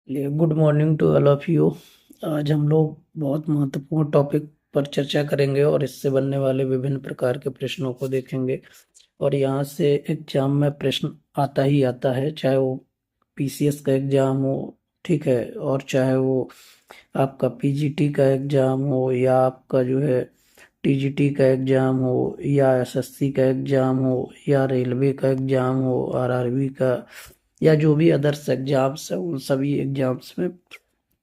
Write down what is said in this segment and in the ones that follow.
Good morning to all of you. आज हम लोग बहुत महत्वपूर्ण टॉपिक पर चर्चा करेंगे और इससे बनने वाले विभिन्न प्रकार के प्रश्नों को देखेंगे। और यहाँ से एग्जाम में प्रश्न आता ही आता है, चाहे वो पीसीएस का एग्जाम हो, ठीक है, और चाहे वो आपका पीजीटी का एग्जाम हो या आपका जो है टीजीटी का एग्जाम हो या एसएससी का एग्जाम हो या रेलवे का एग्जाम हो, आरआरबी का, या जो भी अदर्स एग्जाम्स है, उन सभी एग्जाम्स में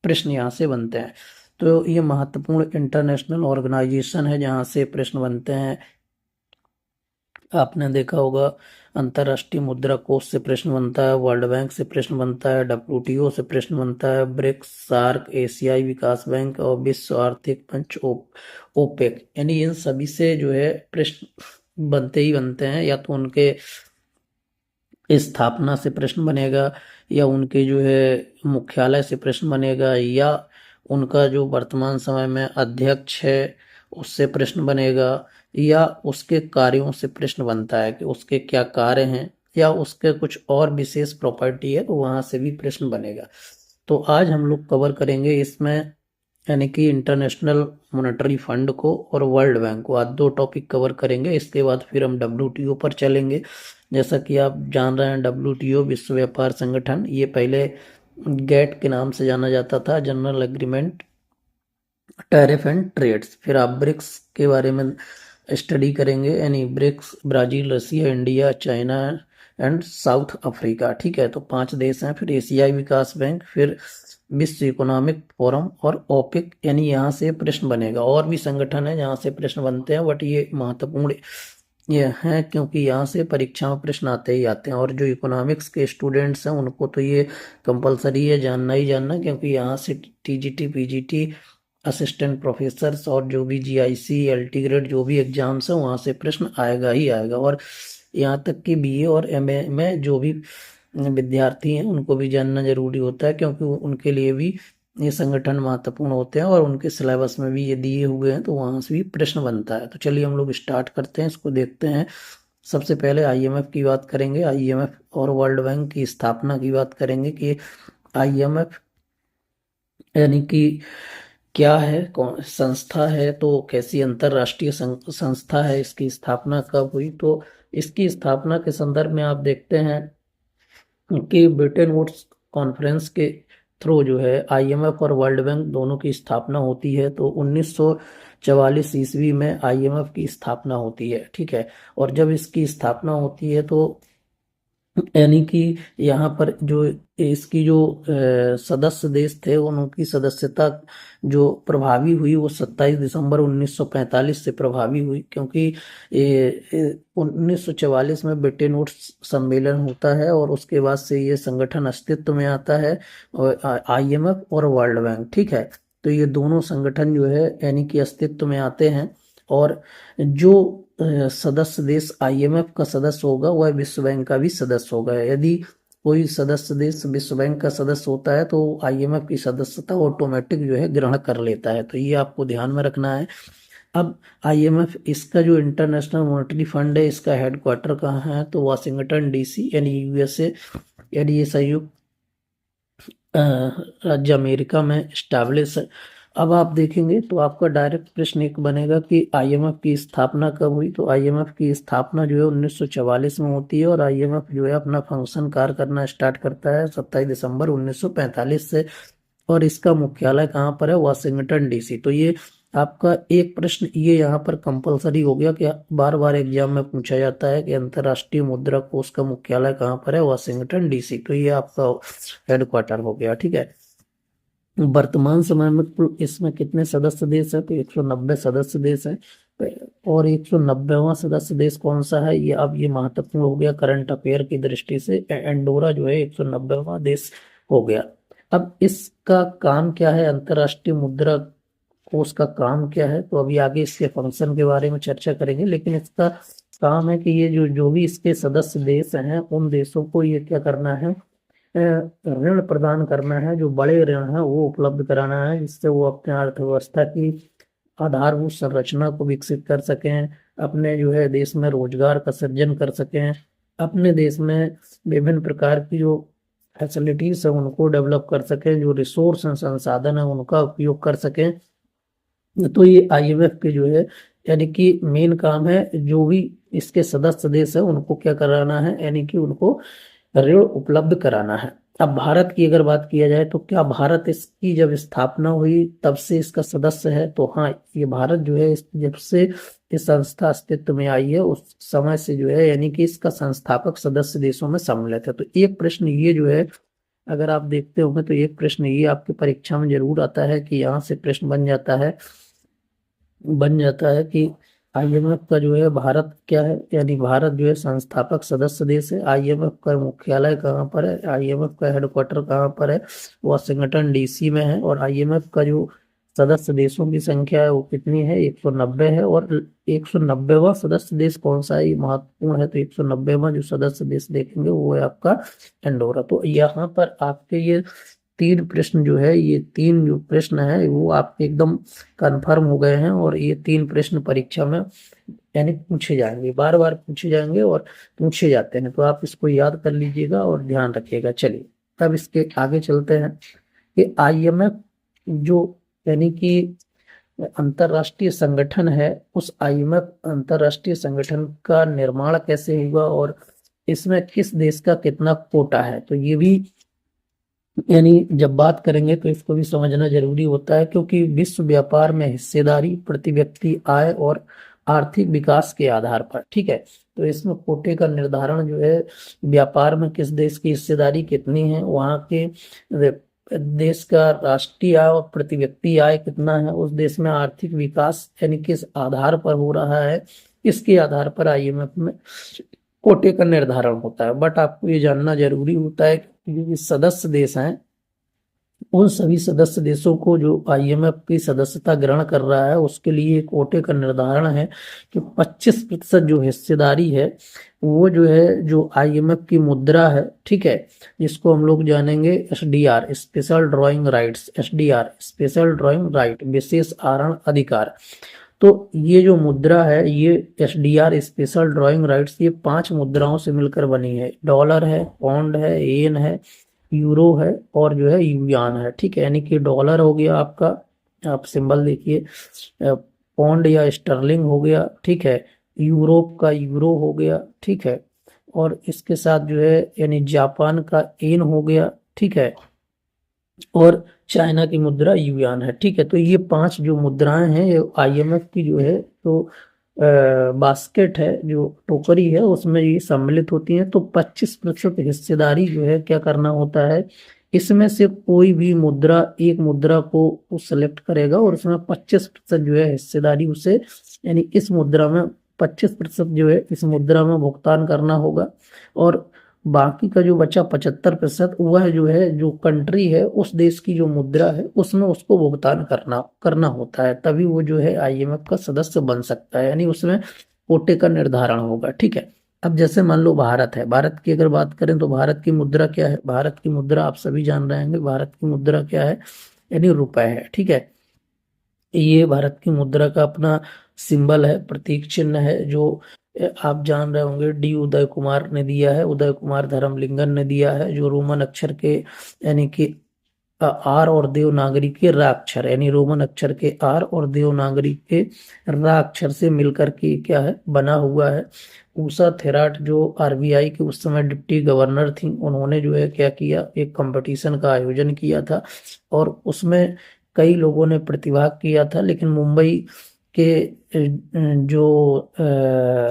प्रश्न यहाँ से बनते हैं। तो ये महत्वपूर्ण इंटरनेशनल ऑर्गेनाइजेशन है जहाँ से प्रश्न बनते हैं। आपने देखा होगा, अंतर्राष्ट्रीय मुद्रा कोष से प्रश्न बनता है, वर्ल्ड बैंक से प्रश्न बनता है, डब्ल्यूटीओ से प्रश्न बनता है, ब्रिक्स, सार्क, एशियाई विकास बैंक और विश्व आर्थिक मंच ओपेक, यानी इन सभी से जो है प्रश्न बनते ही बनते हैं। या तो उनके स्थापना से प्रश्न बनेगा, या उनके जो है मुख्यालय से प्रश्न बनेगा, या उनका जो वर्तमान समय में अध्यक्ष है उससे प्रश्न बनेगा, या उसके कार्यों से प्रश्न बनता है कि उसके क्या कार्य हैं, या उसके कुछ और विशेष प्रॉपर्टी है तो वहां से भी प्रश्न बनेगा। तो आज हम लोग कवर करेंगे इसमें, यानी कि इंटरनेशनल मॉनेटरी फंड को और वर्ल्ड बैंक को, आज दो टॉपिक कवर करेंगे। इसके बाद फिर हम डब्ल्यूटीओ पर चलेंगे। जैसा कि आप जान रहे हैं, डब्ल्यूटीओ विश्व व्यापार संगठन, ये पहले गेट के नाम से जाना जाता था, general agreement tariff and trades. फिर आप ब्रिक्स के बारे में स्टडी करेंगे, यानी BRICS Brazil, Russia, India, China and South Africa, ठीक है, तो 5 देश हैं। फिर एशियाई विकास बैंक, फिर विश्व इकोनॉमिक फोरम और ओपेक, यानी यहाँ से प्रश्न बनेगा। और भी संगठन है जहाँ से प्रश्न बनते हैं, बट ये महत्वपूर्ण ये हैं क्योंकि यहाँ से परीक्षा में प्रश्न आते ही आते हैं। और जो इकोनॉमिक्स के स्टूडेंट्स हैं उनको तो ये कंपलसरी है, जानना ही जानना, क्योंकि यहाँ से टीजीटी, पीजीटी, असिस्टेंट प्रोफेसर्स और जो भी जीआईसी, एलटी ग्रेड जो भी एग्जाम्स हैं वहाँ से प्रश्न आएगा ही आएगा। और यहाँ तक कि बीए और एमए में जो भी विद्यार्थी हैं उनको भी जानना जरूरी होता है, क्योंकि उनके लिए भी ये संगठन महत्वपूर्ण होते हैं और उनके सिलेबस में भी ये दिए हुए हैं, तो वहाँ से भी प्रश्न बनता है। तो चलिए हम लोग स्टार्ट करते हैं, इसको देखते हैं। सबसे पहले आईएमएफ की बात करेंगे, आईएमएफ और वर्ल्ड बैंक की स्थापना की बात करेंगे कि आईएमएफ यानी कि क्या है, कौन संस्था है, तो कैसी अंतरराष्ट्रीय संस्था है, इसकी स्थापना कब हुई। तो इसकी स्थापना के संदर्भ में आप देखते हैं कि ब्रिटेन वुड्स कॉन्फ्रेंस के थ्रू जो है आईएमएफ और वर्ल्ड बैंक दोनों की स्थापना होती है। तो 1944 ईस्वी में आईएमएफ की स्थापना होती है, ठीक है। और जब इसकी स्थापना होती है तो यानी कि यहाँ पर जो इसकी जो सदस्य देश थे उनकी सदस्यता जो प्रभावी हुई वो 27 दिसंबर 1945 से प्रभावी हुई, क्योंकि 1944 में ब्रिटेन वुड्स सम्मेलन होता है और उसके बाद से ये संगठन अस्तित्व में आता है, और आईएमएफ और वर्ल्ड बैंक, ठीक है। तो ये दोनों संगठन जो है यानी कि अस्तित्व में आते हैं। और जो सदस्य देश आईएमएफ का सदस्य होगा वह विश्व बैंक का भी सदस्य होगा। यदि कोई सदस्य देश विश्व बैंक का सदस्य होता है तो आईएमएफ की सदस्यता ऑटोमेटिक जो है ग्रहण कर लेता है, तो ये आपको ध्यान में रखना है। अब आईएमएफ, इसका जो इंटरनेशनल मॉनेटरी फंड है, इसका हेडक्वार्टर कहाँ है, तो वाशिंगटन डीसी यानी यूएसए, यानी ये संयुक्त राज्य अमेरिका में स्टैब्लिश है। अब आप देखेंगे तो आपका डायरेक्ट प्रश्न एक बनेगा कि आईएमएफ की स्थापना कब हुई। तो आईएमएफ की स्थापना जो है 1944 में होती है, और आईएमएफ जो है अपना फंक्शन कार्य करना स्टार्ट करता है 27 दिसंबर 1945 से। और इसका मुख्यालय कहाँ पर है, वाशिंगटन डीसी। तो ये आपका एक प्रश्न ये यहाँ पर कंपलसरी हो गया कि बार बार एग्जाम में पूछा जाता है कि अंतर्राष्ट्रीय मुद्रा कोष का मुख्यालय कहाँ पर है, वाशिंगटन डीसी। तो ये आपका हेडक्वार्टर हो गया, ठीक है। वर्तमान समय में कुल इसमें कितने सदस्य देश है, तो 190 सदस्य देश हैं। और 190वां सदस्य देश कौन सा है, ये अब ये महत्वपूर्ण हो गया करंट अफेयर की दृष्टि से। एंडोरा जो है 190वां देश हो गया। अब इसका काम क्या है, अंतर्राष्ट्रीय मुद्रा कोष का काम क्या है, तो अभी आगे इसके फंक्शन के बारे में चर्चा करेंगे। लेकिन इसका काम है कि ये जो जो भी इसके सदस्य देश हैं उन देशों को ये क्या करना है, ऋण प्रदान करना है, जो बड़े ऋण हैं वो उपलब्ध कराना है, जिससे वो अपने अर्थव्यवस्था की आधारभूत संरचना को विकसित कर सकें, अपने जो है देश में रोजगार का सृजन कर सकें, अपने देश में विभिन्न प्रकार की जो फैसिलिटीज है उनको डेवलप कर सकें, जो रिसोर्स संसाधन है उनका उपयोग कर सकें। तो ये आईएमएफ के जो है यानी कि मेन काम है, जो भी इसके सदस्य देश है उनको क्या कराना है, यानी कि उनको ऋण उपलब्ध कराना है। अब भारत की अगर बात किया जाए तो क्या भारत इसकी जब स्थापना हुई तब से इसका सदस्य है? तो हाँ, ये भारत जो है जब से ये संस्था अस्तित्व में आई है उस समय से जो है यानी कि इसका संस्थापक सदस्य देशों में सम्मिलित है। तो एक प्रश्न ये जो है, अगर आप देखते होंगे तो एक प्रश्न ये आपकी परीक्षा में जरूर आता है कि यहाँ से प्रश्न बन जाता है कि आईएमएफ का जो है भारत क्या है, यानी भारत जो है संस्थापक सदस्य देश है। आईएमएफ का मुख्यालय कहाँ पर है, आईएमएफ का हेडक्वार्टर कहाँ पर है, वाशिंगटन डीसी में है। और आईएमएफ का जो सदस्य देशों की संख्या है वो कितनी है, 190 है। और 190वां सदस्य देश कौन सा है, ये महत्वपूर्ण है। तो 190वां जो सदस्य देश देखेंगे वो है आपका एंडोरा। तो यहाँ पर आपके ये तीन प्रश्न जो है, ये तीन जो प्रश्न है वो आपके एकदम कंफर्म हो गए हैं। और ये तीन प्रश्न परीक्षा में यानी पूछे जाएंगे, बार बार पूछे जाएंगे और पूछे जाते हैं। तो आप इसको याद कर लीजिएगा और ध्यान रखिएगा। चलिए अब इसके आगे चलते हैं कि आईएमएफ जो यानी कि अंतरराष्ट्रीय संगठन है, उस आईएमएफ अंतरराष्ट्रीय संगठन का निर्माण कैसे हुआ और इसमें किस देश का कितना कोटा है। तो ये भी यानी जब बात करेंगे तो इसको भी समझना जरूरी होता है, क्योंकि विश्व व्यापार में हिस्सेदारी प्रति व्यक्ति आय और आर्थिक विकास के आधार पर, ठीक है। तो इसमें कोटे का निर्धारण जो है, व्यापार में किस देश की हिस्सेदारी कितनी है, वहाँ के देश का राष्ट्रीय आय और प्रति व्यक्ति आय कितना है, उस देश में आर्थिक विकास यानी किस आधार पर हो रहा है, इसके आधार पर आईएमएफ में कोटे का निर्धारण होता है। बट आपको ये जानना जरूरी होता है कि जो सदस्य देश हैं उन सभी सदस्य देशों को जो आईएमएफ की सदस्यता ग्रहण कर रहा है उसके लिए कोटे का निर्धारण है कि 25% जो हिस्सेदारी है वो जो है, जो आईएमएफ की मुद्रा है, ठीक है, जिसको हम लोग जानेंगे SDR, special drawing rights, SDR special drawing right, विशेष आहरण अधिकार। तो ये जो मुद्रा है, ये एसडीआर स्पेशल ड्राइंग राइट्स, ये 5 मुद्राओं से मिलकर बनी है। डॉलर है, पौंड है, येन है, यूरो है और जो है युआन है, ठीक है। यानी कि डॉलर हो गया आपका, आप सिंबल देखिए, पौंड या स्टर्लिंग हो गया, ठीक है, यूरोप का यूरो हो गया, ठीक है, और इसके साथ जो है यानी जापान का येन हो गया, ठीक है, और चाइना की मुद्रा युआन है, ठीक है। तो ये 5 जो मुद्राएं हैं ये आईएमएफ की जो है तो बास्केट है, जो टोकरी है, उसमें ये सम्मिलित होती हैं। तो 25% हिस्सेदारी जो है क्या करना होता है, इसमें से कोई भी मुद्रा, एक मुद्रा को वो सेलेक्ट करेगा और उसमें 25% जो है हिस्सेदारी उसे, यानी इस मुद्रा में 25% जो है इस मुद्रा में भुगतान करना होगा। और बाकी का जो बचा 75% वह जो है, जो कंट्री है उस देश की जो मुद्रा है उसमें उसको भुगतान करना होता है, तभी वो जो है आईएमएफ का सदस्य बन सकता है, यानी उसमें कोटे का निर्धारण होगा, ठीक है। अब जैसे मान लो भारत है, भारत की अगर बात करें तो भारत की मुद्रा क्या है, भारत की मुद्रा आप सभी जान रहे हैं, भारत की मुद्रा क्या है, यानी रुपए है, ठीक है। ये भारत की मुद्रा का अपना सिंबल है, प्रतीक चिन्ह है, जो आप जान रहे होंगे डी उदय कुमार ने दिया है, उदय कुमार धर्मलिंगन ने दिया है, जो रोमन अक्षर के यानी कि आर और देवनागरी के रा अक्षर, यानी रोमन अक्षर के आर और देवनागरी के रा अक्षर से मिलकर के क्या है, बना हुआ है। उषा थेराट जो आरबीआई के उस समय डिप्टी गवर्नर थी, उन्होंने जो है क्या किया, एक कंपटीशन का आयोजन किया था और उसमें कई लोगों ने प्रतिभाग किया था, लेकिन मुंबई के जो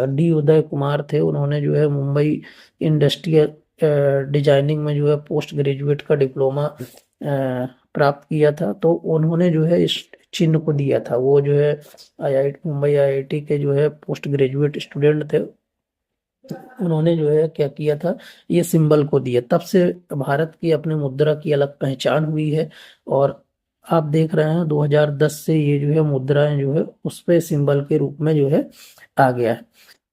डी उदय कुमार थे, उन्होंने जो है मुंबई इंडस्ट्रियल डिजाइनिंग में जो है पोस्ट ग्रेजुएट का डिप्लोमा प्राप्त किया था। तो उन्होंने जो है इस चिन्ह को दिया था, वो जो है आईआईटी मुंबई आईआईटी के जो है पोस्ट ग्रेजुएट स्टूडेंट थे, उन्होंने जो है क्या किया था, ये सिंबल को दिया। तब से भारत की अपने मुद्रा की अलग पहचान हुई है और आप देख रहे हैं 2010 से ये जो है मुद्राएं जो है उस पे सिंबल के रूप में जो है आ गया है।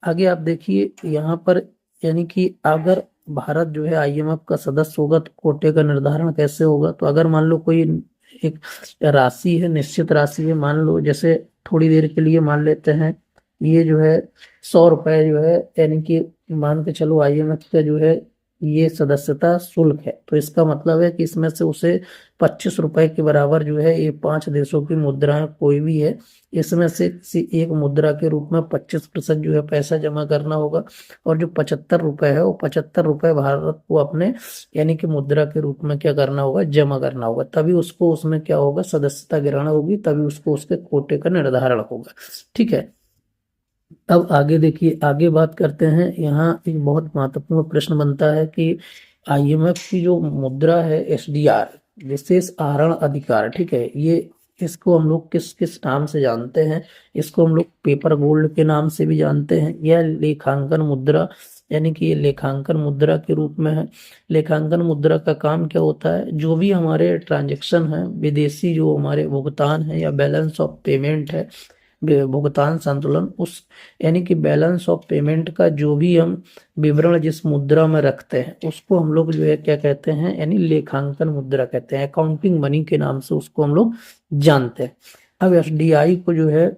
आगे आप देखिए यहाँ पर, यानी कि अगर भारत जो है आईएमएफ का सदस्य होगा तो कोटे का निर्धारण कैसे होगा। तो अगर मान लो कोई एक राशि है, निश्चित राशि है, मान लो जैसे थोड़ी देर के लिए मान लेते हैं ये जो है 100 रुपए जो है, यानी कि मान के चलो आईएमएफ का जो है ये सदस्यता शुल्क है। तो इसका मतलब है कि इसमें से उसे 25 रुपए के बराबर जो है ये 5 देशों की मुद्राएं कोई भी है, इसमें से किसी एक मुद्रा के रूप में 25% जो है पैसा जमा करना होगा, और जो 75 रुपए है वो 75 रुपए भारत को अपने यानी कि मुद्रा के रूप में क्या करना होगा, जमा करना होगा, तभी उसको उसमें क्या होगा, सदस्यता ग्रहण होगी, तभी उसको उसके कोटे का निर्धारण होगा। ठीक है। अब आगे देखिए, आगे बात करते हैं। यहाँ एक बहुत महत्वपूर्ण प्रश्न बनता है कि आईएमएफ की जो मुद्रा है एसडीआर, विशेष आहरण अधिकार, ठीक है, ये इसको हम लोग किस किस नाम से जानते हैं? इसको हम लोग पेपर गोल्ड के नाम से भी जानते हैं, या लेखांकन मुद्रा, यानी कि ये लेखांकन मुद्रा के रूप में है। लेखांकन मुद्रा का काम क्या होता है? जो भी हमारे ट्रांजैक्शन है, विदेशी जो हमारे भुगतान है या बैलेंस ऑफ पेमेंट है, भुगतान संतुलन, उस यानी कि बैलेंस ऑफ पेमेंट का जो भी हम विवरण जिस मुद्रा में रखते हैं उसको हम लोग जो है क्या कहते हैं, यानी लेखांकन मुद्रा कहते हैं, अकाउंटिंग मनी के नाम से उसको हम लोग जानते हैं। अब एसडीआई को जो है,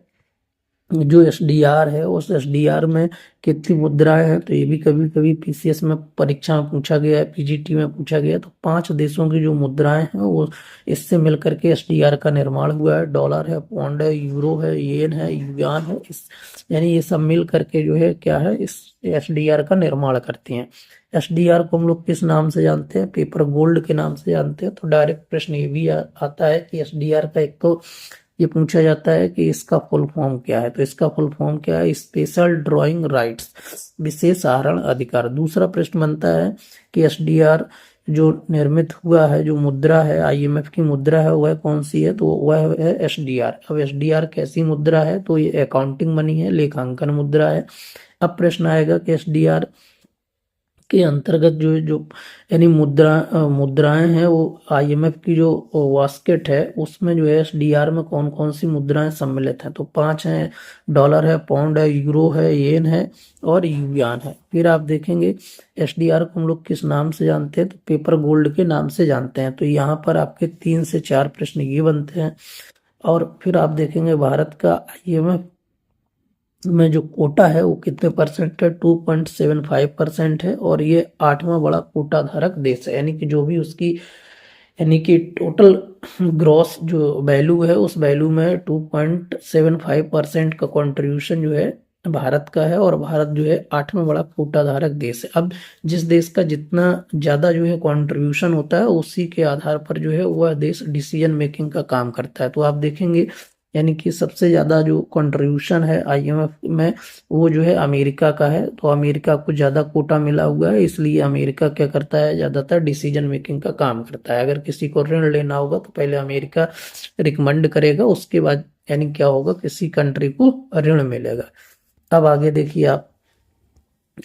जो एसडीआर है, उस एसडीआर में कितनी मुद्राएं हैं? तो ये भी कभी कभी पीसीएस में परीक्षा में पूछा गया है, पीजीटी में पूछा गया है। तो 5 देशों की जो मुद्राएं हैं वो इससे मिलकर के एसडीआर का निर्माण हुआ है। डॉलर है, पौंड है, यूरो है, येन है, युआन है, इस यानी ये सब मिल करके जो है क्या है, इस एसडीआर का निर्माण करती हैं। एसडीआर को हम लोग किस नाम से जानते हैं? पेपर गोल्ड के नाम से जानते हैं। तो डायरेक्ट प्रश्न ये भी आता है कि एसडीआर का एक तो ये पूछा जाता है कि इसका फुल फॉर्म क्या है? तो इसका फुल फॉर्म क्या है? स्पेशल ड्राइंग राइट्स, विशेष आहरण अधिकार। दूसरा प्रश्न बनता है कि एसडीआर जो निर्मित हुआ है, जो मुद्रा है, आईएमएफ की मुद्रा है, वह कौन सी है? तो वह है एसडीआर। अब एसडीआर कैसी मुद्रा है? तो ये अकाउंटिंग मनी है, लेखांकन मुद्रा है। अब प्रश्न आएगा कि एसडीआर के अंतर्गत जो जो यानी मुद्राएं हैं, वो आईएमएफ की जो वास्केट है उसमें जो है एसडीआर में कौन कौन सी मुद्राएं सम्मिलित हैं? तो 5 हैं। डॉलर है, पौंड है, यूरो है, येन है और युआन है। फिर आप देखेंगे एसडीआर को हम लोग किस नाम से जानते हैं? तो पेपर गोल्ड के नाम से जानते हैं। तो यहाँ पर आपके 3 से 4 प्रश्न ये बनते हैं। और फिर आप देखेंगे भारत का आईएमएफ में जो कोटा है वो कितने परसेंट है? 2.75% है, और ये 8वां बड़ा कोटा धारक देश है। यानी कि जो भी उसकी यानी कि टोटल ग्रॉस जो वैल्यू है, उस वैल्यू में 2.75% का कंट्रीब्यूशन जो है भारत का है, और भारत जो है 8वां बड़ा कोटा धारक देश है। अब जिस देश का जितना ज्यादा जो है कंट्रीब्यूशन होता है, उसी के आधार पर जो है वह देश डिसीजन मेकिंग का काम करता है। तो आप देखेंगे यानी कि सबसे ज्यादा जो कंट्रीब्यूशन है आईएमएफ में, वो जो है अमेरिका का है। तो अमेरिका को ज्यादा कोटा मिला हुआ है, इसलिए अमेरिका क्या करता है, ज्यादातर डिसीजन मेकिंग का काम करता है। अगर किसी को ऋण लेना होगा तो पहले अमेरिका रिकमेंड करेगा, उसके बाद यानी क्या होगा, किसी कंट्री को ऋण मिलेगा। अब आगे देखिए आप,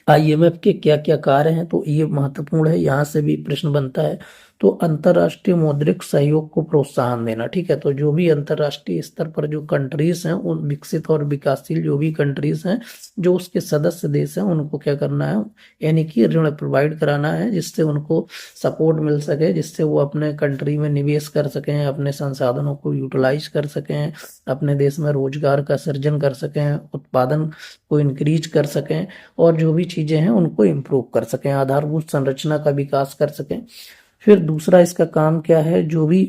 आईएमएफ के क्या क्या कार्य हैं? तो ये महत्वपूर्ण है, यहाँ से भी प्रश्न बनता है। तो अंतरराष्ट्रीय मौद्रिक सहयोग को प्रोत्साहन देना, ठीक है। तो जो भी अंतरराष्ट्रीय स्तर पर जो कंट्रीज हैं, उन विकसित और विकासशील जो भी कंट्रीज हैं, जो उसके सदस्य देश हैं, उनको क्या करना है, यानी कि ऋण प्रोवाइड कराना है, जिससे उनको सपोर्ट मिल सके, जिससे वो अपने कंट्री में निवेश कर सकें, अपने संसाधनों को यूटिलाइज कर सकें, अपने देश में रोजगार का सृजन कर सकें, उत्पादन को इंक्रीज कर सकें, और जो भी चीजें हैं उनको इम्प्रूव कर सकें, आधारभूत संरचना का विकास कर सकें। फिर दूसरा इसका काम क्या है, जो भी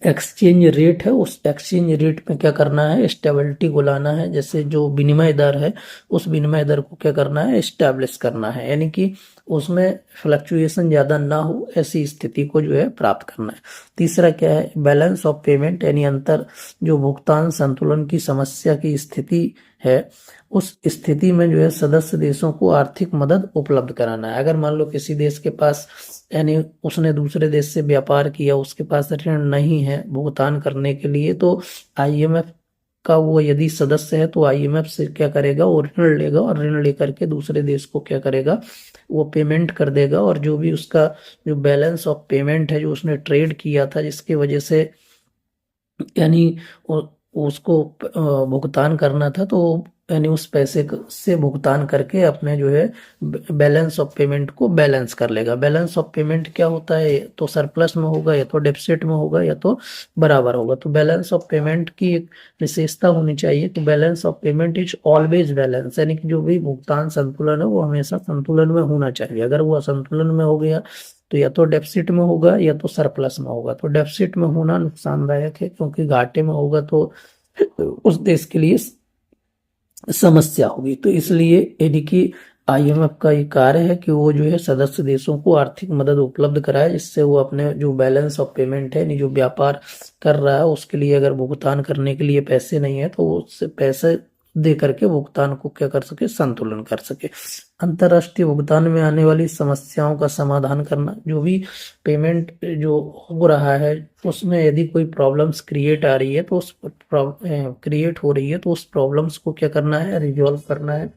एक्सचेंज रेट है, उस एक्सचेंज रेट में क्या करना है, स्टेबिलिटी को लाना है। जैसे जो विनिमय दर है, उस विनिमय दर को क्या करना है, स्टैब्लिश करना है, यानी कि उसमें फ्लक्चुएशन ज्यादा ना हो, ऐसी स्थिति को जो है प्राप्त करना है। तीसरा क्या है, बैलेंस ऑफ पेमेंट, यानी अंतर जो भुगतान संतुलन की समस्या की स्थिति है, उस स्थिति में जो है सदस्य देशों को आर्थिक मदद उपलब्ध कराना है। अगर मान लो किसी देश के पास, यानी उसने दूसरे देश से व्यापार किया, उसके पास ऋण नहीं है भुगतान करने के लिए, तो आईएमएफ का वो यदि सदस्य है तो आईएमएफ से क्या करेगा, वो ऋण लेगा, और ऋण लेकर के दूसरे देश को क्या करेगा, वो पेमेंट कर देगा। और जो भी उसका जो बैलेंस ऑफ पेमेंट है, जो उसने ट्रेड किया था, जिसकी वजह से यानी उसको भुगतान करना था, तो यानी उस पैसे से भुगतान करके अपने जो है बैलेंस ऑफ पेमेंट को बैलेंस कर लेगा। बैलेंस ऑफ पेमेंट क्या होता है, तो सरप्लस में होगा या तो डेफिसिट में होगा या तो बराबर होगा। तो बैलेंस ऑफ पेमेंट की एक विशेषता होनी चाहिए कि balance of payment is always balance, यानी कि जो भी भुगतान संतुलन है वो हमेशा संतुलन में होना चाहिए। अगर वो असंतुलन में हो गया तो या तो डेफिसिट में होगा या तो सरप्लस में होगा। तो डेफिसिट में होना नुकसानदायक है, क्योंकि घाटे में होगा तो उस देश के लिए समस्या होगी। तो इसलिए यानी कि आईएमएफ का ये कार्य है कि वो जो है सदस्य देशों को आर्थिक मदद उपलब्ध कराए, जिससे वो अपने जो बैलेंस ऑफ पेमेंट है, यानी जो व्यापार कर रहा है उसके लिए अगर भुगतान करने के लिए पैसे नहीं है तो वो उससे पैसे दे करके भुगतान को क्या कर सके, संतुलन कर सके। अंतर्राष्ट्रीय भुगतान में आने वाली समस्याओं का समाधान करना, जो भी पेमेंट जो हो रहा है उसमें यदि कोई प्रॉब्लम्स क्रिएट आ रही है तो उस क्रिएट हो रही है तो उस प्रॉब्लम्स को क्या करना है, रिजॉल्व करना है,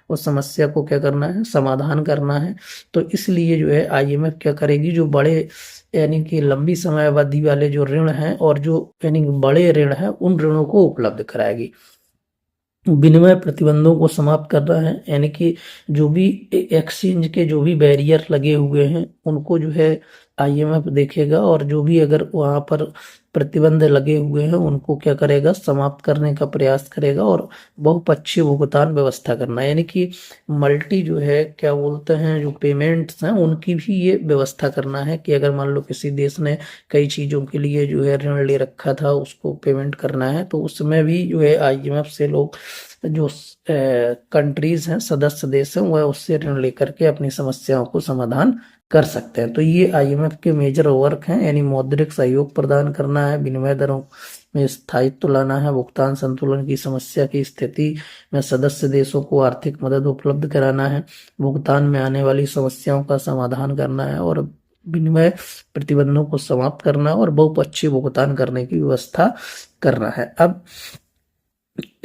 उस समस्या को क्या करना है, समाधान करना है। तो इसलिए जो है आईएमएफ क्या करेगी, जो बड़े यानी कि लंबी समय अवधि वाले जो ऋण हैं और जो यानी बड़े ऋण हैं उन ऋणों को उपलब्ध कराएगी। विनिमय प्रतिबंधों को समाप्त कर रहा है, यानी कि जो भी एक्सचेंज के जो भी बैरियर लगे हुए हैं उनको जो है आईएमएफ देखेगा, और जो भी अगर वहां पर प्रतिबंध लगे हुए हैं उनको क्या करेगा, समाप्त करने का प्रयास करेगा। और बहुपक्षीय भुगतान व्यवस्था करना, यानी कि मल्टी जो है क्या बोलते हैं, जो पेमेंट्स हैं उनकी भी ये व्यवस्था करना है कि अगर मान लो किसी देश ने कई चीज़ों के लिए जो है ऋण ले रखा था उसको पेमेंट करना है, तो उसमें भी जो है आईएमएफ से लोग जो कंट्रीज हैं, सदस्य देश हैं, वह उससे ऋण लेकर के अपनी समस्याओं को समाधान कर सकते हैं। तो ये आईएमएफ के मेजर वर्क हैं, यानी मौद्रिक सहयोग प्रदान करना है, विनिमय दरों में स्थायित्व लाना है, भुगतान संतुलन की समस्या की स्थिति में सदस्य देशों को आर्थिक मदद उपलब्ध कराना है, भुगतान में आने वाली समस्याओं का समाधान करना है, और विनिमय प्रतिबंधों को समाप्त करना और बहुपक्षीय भुगतान करने की व्यवस्था करना है। अब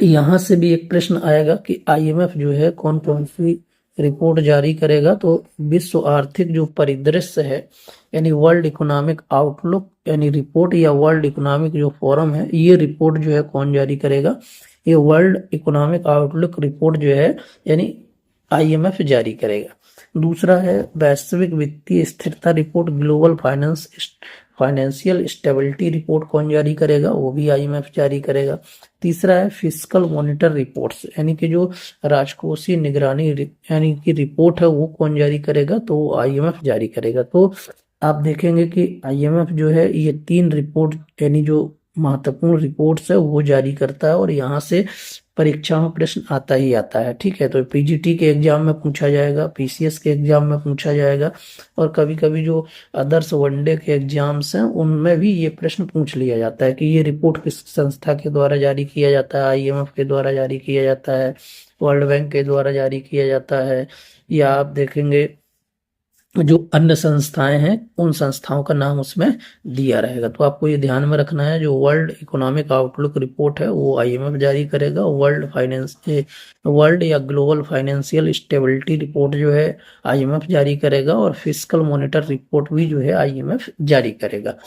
यहाँ से भी एक प्रश्न आएगा कि आईएमएफ जो है कौन कौन सी रिपोर्ट जारी करेगा। तो विश्व आर्थिक जो परिदृश्य है, यानी वर्ल्ड इकोनॉमिक आउटलुक यानी रिपोर्ट, या वर्ल्ड इकोनॉमिक जो फोरम है, ये रिपोर्ट जो है कौन जारी करेगा, ये वर्ल्ड इकोनॉमिक आउटलुक रिपोर्ट जो है यानी आईएमएफ जारी करेगा। दूसरा है वैश्विक वित्तीय स्थिरता report, global financial stability report कौन जारी करेगा, वो भी आईएमएफ जारी करेगा। तीसरा है फिस्कल मॉनिटर रिपोर्ट्स, यानी कि जो राजकोषीय निगरानी यानी कि रिपोर्ट है वो कौन जारी करेगा, तो आईएमएफ जारी करेगा। तो आप देखेंगे कि आईएमएफ जो है ये 3 रिपोर्ट यानी जो महत्वपूर्ण रिपोर्ट्स है वो जारी करता है, और यहाँ से परीक्षा में प्रश्न आता ही आता है। ठीक है, तो पीजीटी के एग्जाम में पूछा जाएगा, पीसीएस के एग्जाम में पूछा जाएगा, और कभी कभी जो अदर्स वनडे के एग्जाम्स हैं उनमें भी ये प्रश्न पूछ लिया जाता है कि ये रिपोर्ट किस संस्था के द्वारा जारी किया जाता है, आईएमएफ के द्वारा जारी किया जाता है, वर्ल्ड बैंक के द्वारा जारी किया जाता है, या आप देखेंगे जो अन्य संस्थाएं हैं उन संस्थाओं का नाम उसमें दिया रहेगा। तो आपको ये ध्यान में रखना है, जो वर्ल्ड इकोनॉमिक आउटलुक रिपोर्ट है वो आईएमएफ जारी करेगा, वर्ल्ड या ग्लोबल फाइनेंशियल स्टेबिलिटी रिपोर्ट जो है आईएमएफ जारी करेगा, और फिस्कल मॉनिटर रिपोर्ट भी जो है आईएमएफ जारी करेगा।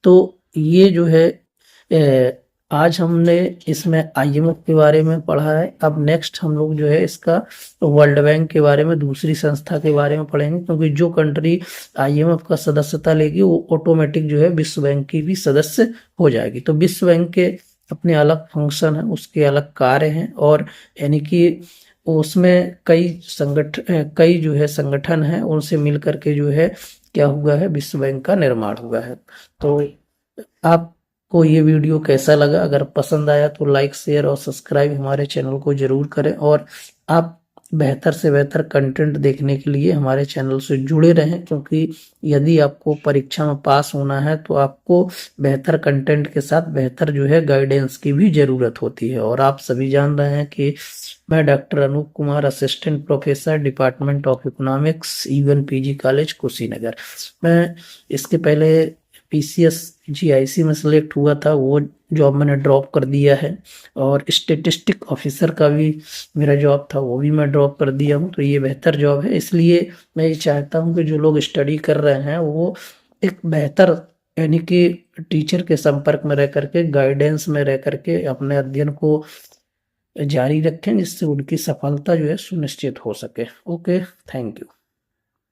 तो ये जो है आज हमने इसमें आईएमएफ के बारे में पढ़ा है। अब नेक्स्ट हम लोग जो है इसका वर्ल्ड बैंक के बारे में, दूसरी संस्था के बारे में पढ़ेंगे, क्योंकि जो कंट्री आईएमएफ का सदस्यता लेगी वो ऑटोमेटिक जो है विश्व बैंक की भी सदस्य हो जाएगी। तो विश्व बैंक के अपने अलग फंक्शन है, उसके अलग कार्य हैं, और यानी कि उसमें कई जो है संगठन है, उनसे मिल करके जो है क्या हुआ है, विश्व बैंक का निर्माण हुआ है। तो आपको ये वीडियो कैसा लगा, अगर पसंद आया तो लाइक, शेयर और सब्सक्राइब हमारे चैनल को जरूर करें, और आप बेहतर से बेहतर कंटेंट देखने के लिए हमारे चैनल से जुड़े रहें, क्योंकि यदि आपको परीक्षा में पास होना है तो आपको बेहतर कंटेंट के साथ बेहतर जो है गाइडेंस की भी जरूरत होती है। और आप सभी जान रहे हैं कि मैं doctor Anoop Kumar, assistant professor, department of economics, ईवन पीजी कॉलेज कुशीनगर। मैं इसके पहले पीसीएस जीआईसी में सिलेक्ट हुआ था, वो जॉब मैंने ड्रॉप कर दिया है, और स्टेटिस्टिक ऑफिसर का भी मेरा जॉब था, वो भी मैं ड्रॉप कर दिया हूँ। तो ये बेहतर जॉब है, इसलिए मैं ये चाहता हूँ कि जो लोग स्टडी कर रहे हैं वो एक बेहतर यानी कि टीचर के संपर्क में रह करके, गाइडेंस में रह करके अपने अध्ययन को जारी रखें, जिससे उनकी सफलता जो है सुनिश्चित हो सके। Okay, thank you.